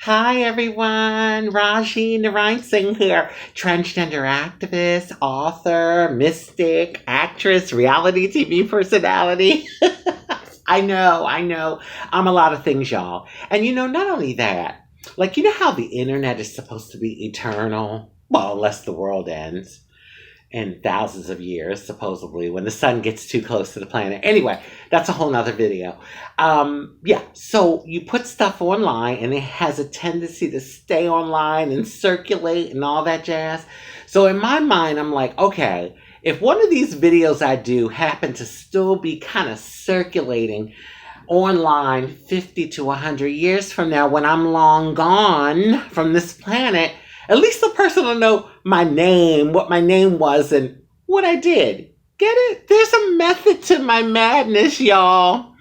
Hi everyone, Rajee Narinesingh here, transgender activist, author, mystic, actress, reality TV personality. I know, I'm a lot of things, y'all. And not only that, like, how the internet is supposed to be eternal? Well, unless the world ends in thousands of years, supposedly, when the sun gets too close to the planet. Anyway, that's a whole nother video. Yeah, so you put stuff online and it has a tendency to stay online and circulate and all that jazz. So in my mind, I'm like, okay, if one of these videos I do happen to still be kind of circulating online 50 to 100 years from now, when I'm long gone from this planet, at least the person will know my name, what my name was, and what I did. Get it? There's a method to my madness, y'all.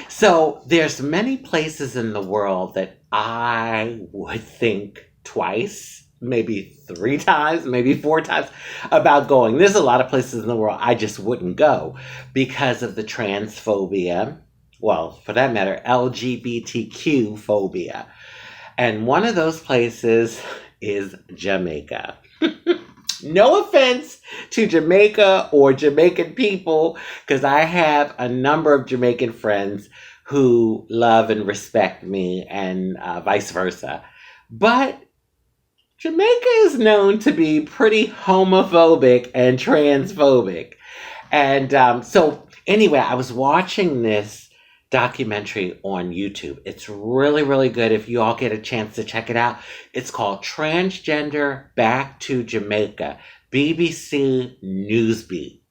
So there's many places in the world that I would think twice, maybe three times, maybe four times about going. There's a lot of places in the world I just wouldn't go because of the transphobia. Well, for that matter, LGBTQ phobia. And one of those places is Jamaica. No offense to Jamaica or Jamaican people, because I have a number of Jamaican friends who love and respect me, and vice versa. But Jamaica is known to be pretty homophobic and transphobic. And anyway, I was watching this documentary on YouTube. It's really, really good if you all get a chance to check it out. It's called Transgender Back to Jamaica, BBC Newsbeat.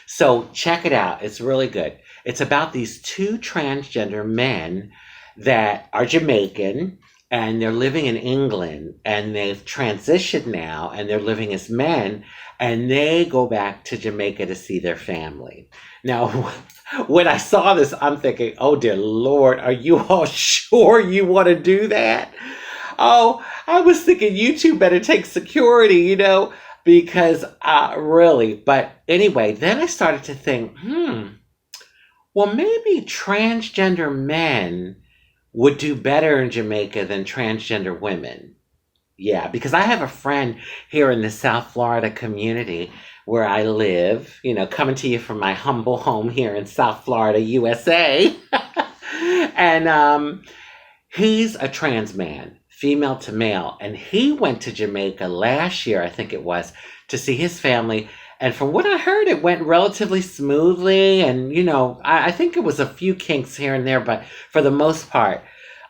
So check it out. It's really good. It's about these two transgender men that are Jamaican and they're living in England and they've transitioned now and they're living as men and they go back to Jamaica to see their family. Now, when I saw this, I'm thinking, oh dear Lord, are you all sure you want to do that? Oh, I was thinking you two better take security, because really. But anyway, then I started to think, well, maybe transgender men would do better in Jamaica than transgender women. Yeah, because I have a friend here in the South Florida community where I live, coming to you from my humble home here in South Florida, USA. And he's a trans man, female to male. And he went to Jamaica last year, I think it was, to see his family. And from what I heard, it went relatively smoothly. And, I think it was a few kinks here and there, but for the most part,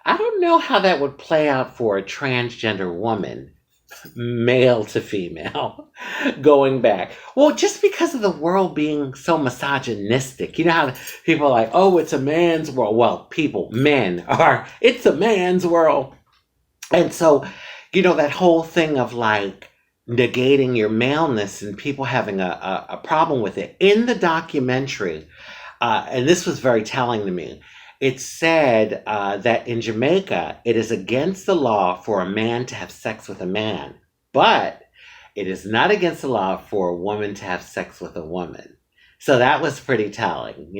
I don't know how that would play out for a transgender woman, male to female, going back. Well, just because of the world being so misogynistic. You know how people are like, oh, it's a man's world. Well, men are, it's a man's world. And so, that whole thing of like negating your maleness and people having a problem with it. In the documentary, and this was very telling to me, it said that in Jamaica, it is against the law for a man to have sex with a man, but it is not against the law for a woman to have sex with a woman. So that was pretty telling,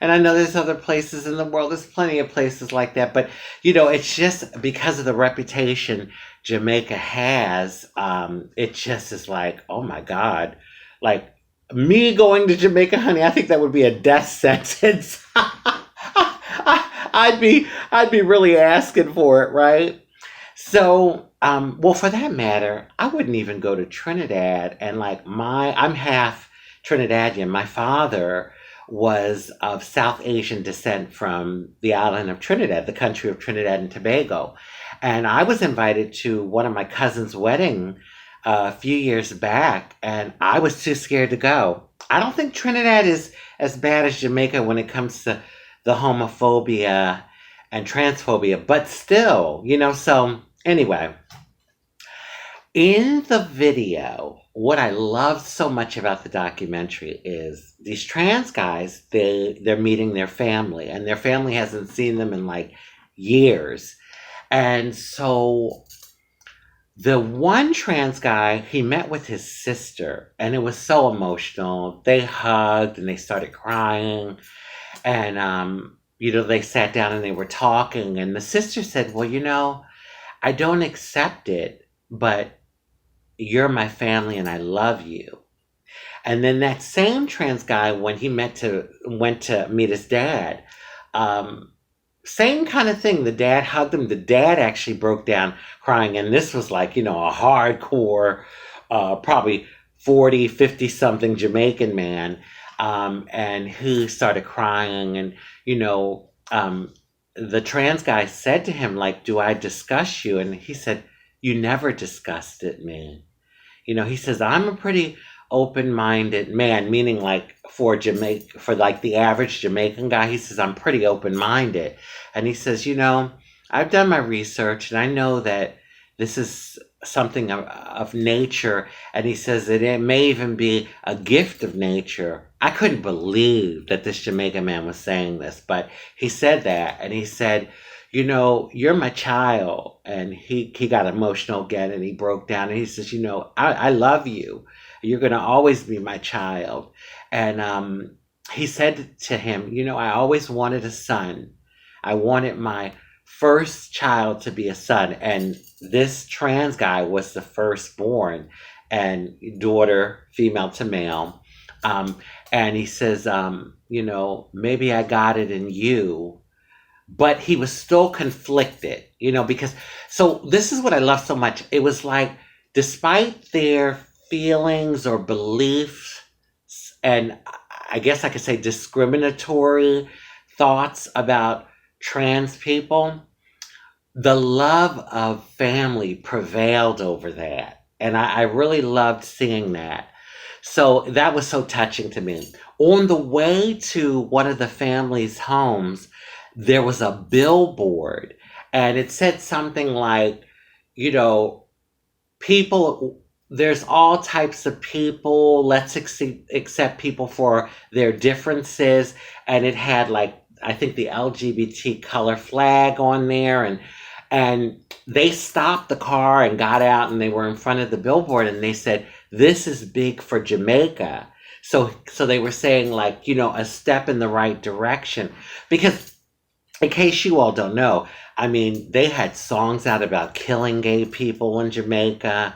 and I know there's other places in the world, there's plenty of places like that, but, it's just because of the reputation Jamaica has, it just is like, oh my God, like me going to Jamaica, honey, I think that would be a death sentence. I'd be really asking for it, right? So, well, for that matter, I wouldn't even go to Trinidad. And like I'm half Trinidadian. My father was of South Asian descent from the island of Trinidad, the country of Trinidad and Tobago. And I was invited to one of my cousin's wedding a few years back, and I was too scared to go. I don't think Trinidad is as bad as Jamaica when it comes to the homophobia and transphobia, but still, so anyway, in the video, what I loved so much about the documentary is these trans guys, they're meeting their family, and their family hasn't seen them in like years. And so the one trans guy, he met with his sister, and it was so emotional. They hugged and they started crying. And, they sat down and they were talking. And the sister said, well, I don't accept it, but you're my family and I love you. And then that same trans guy, when he went to meet his dad, um, same kind of thing. The dad hugged him. The dad actually broke down crying. And this was like, a hardcore, probably 40, 50 something Jamaican man. And he started crying. And, the trans guy said to him, like, do I disgust you? And he said, you never disgusted me. He says, I'm a pretty open-minded man, meaning like for Jamaica, for like the average Jamaican guy, he says, I'm pretty open-minded. And he says, I've done my research and I know that this is something of nature. And he says that it may even be a gift of nature. I couldn't believe that this Jamaican man was saying this, but he said that. And he said, you're my child. And he got emotional again and he broke down and he says, I love you. You're going to always be my child. And he said to him, I always wanted a son. I wanted my first child to be a son. And this trans guy was the firstborn and daughter, female to male. And he says, maybe I got it in you. But he was still conflicted, because, so this is what I love so much. It was like, despite their feelings or beliefs, and I guess I could say discriminatory thoughts about trans people, the love of family prevailed over that. And I really loved seeing that. So that was so touching to me. On the way to one of the family's homes, there was a billboard and it said something like, people, there's all types of people, let's accept people for their differences. And it had like, I think the LGBT color flag on there, and they stopped the car and got out and they were in front of the billboard and they said, this is big for Jamaica. So they were saying like, a step in the right direction. Because in case you all don't know, I mean, they had songs out about killing gay people in Jamaica.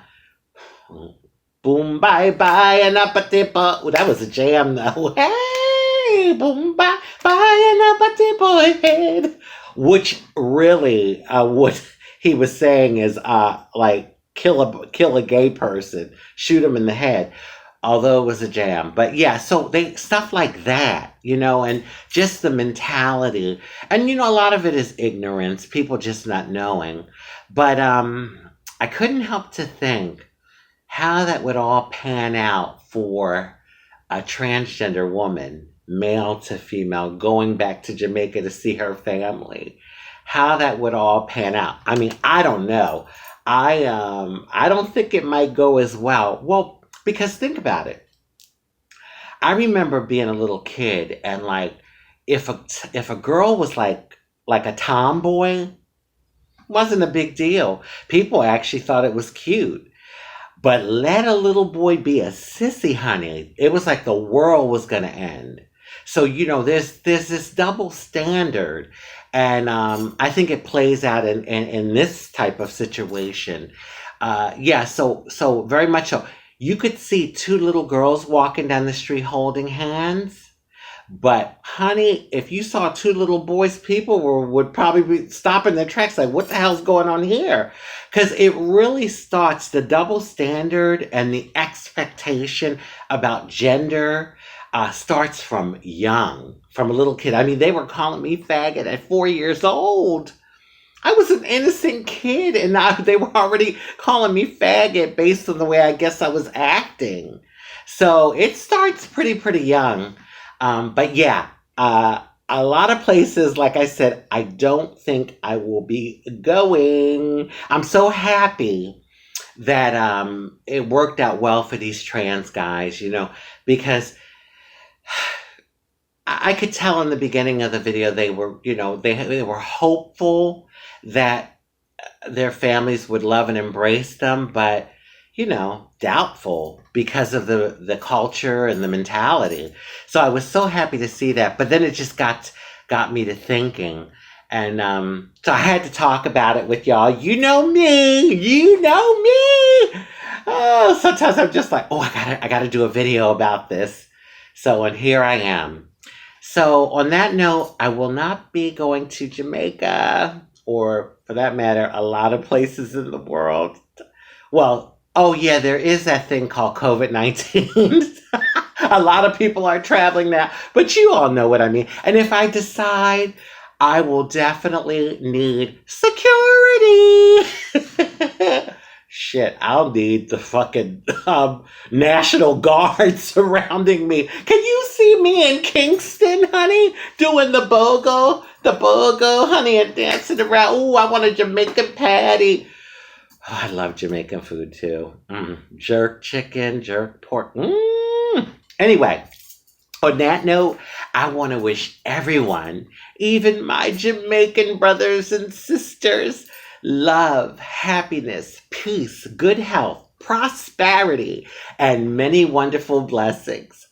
Boom, bye, bye, and up a tip. Oh, that was a jam, though. Hey, boom, bye, bye, and up a tip head. Which really, what he was saying is, like, kill a gay person, shoot him in the head. Although it was a jam. But yeah, so stuff like that, and just the mentality. And, a lot of it is ignorance, people just not knowing. But I couldn't help to think how that would all pan out for a transgender woman, male to female, going back to Jamaica to see her family. How that would all pan out. I mean, I don't know. I don't think it might go as well. Well, because think about it. I remember being a little kid and like if a girl was like a tomboy, wasn't a big deal. People actually thought it was cute. But let a little boy be a sissy, honey. It was like the world was gonna end. So, there's this double standard. And I think it plays out in this type of situation. Yeah, so very much so. You could see two little girls walking down the street holding hands. But, honey, if you saw two little boys, people would probably be stopping their tracks like, what the hell's going on here? Because it really starts the double standard and the expectation about gender starts from young, from a little kid. I mean, they were calling me faggot at 4 years old. I was an innocent kid, and they were already calling me faggot based on the way I guess I was acting. So it starts pretty young. But yeah, a lot of places, like I said, I don't think I will be going. I'm so happy that it worked out well for these trans guys, because I could tell in the beginning of the video they were, they were hopeful that their families would love and embrace them, but doubtful because of the culture and the mentality. So I was so happy to see that, but then it just got me to thinking, And so I had to talk about it with y'all. You know me. You know me. Oh, sometimes I'm just like, oh, I gotta do a video about this. So, and here I am. So, on that note, I will not be going to Jamaica, or for that matter, a lot of places in the world. Well, oh yeah, there is that thing called COVID-19. A lot of people are traveling now, but you all know what I mean. And if I decide, I will definitely need security. Shit, I'll need the fucking National Guard surrounding me. Can you see me in Kingston, honey? Doing the bogo, honey, and dancing around. Ooh, I want a Jamaican patty. Oh, I love Jamaican food too. Jerk chicken, jerk pork. Anyway, on that note, I want to wish everyone, even my Jamaican brothers and sisters, love, happiness, peace, good health, prosperity, and many wonderful blessings.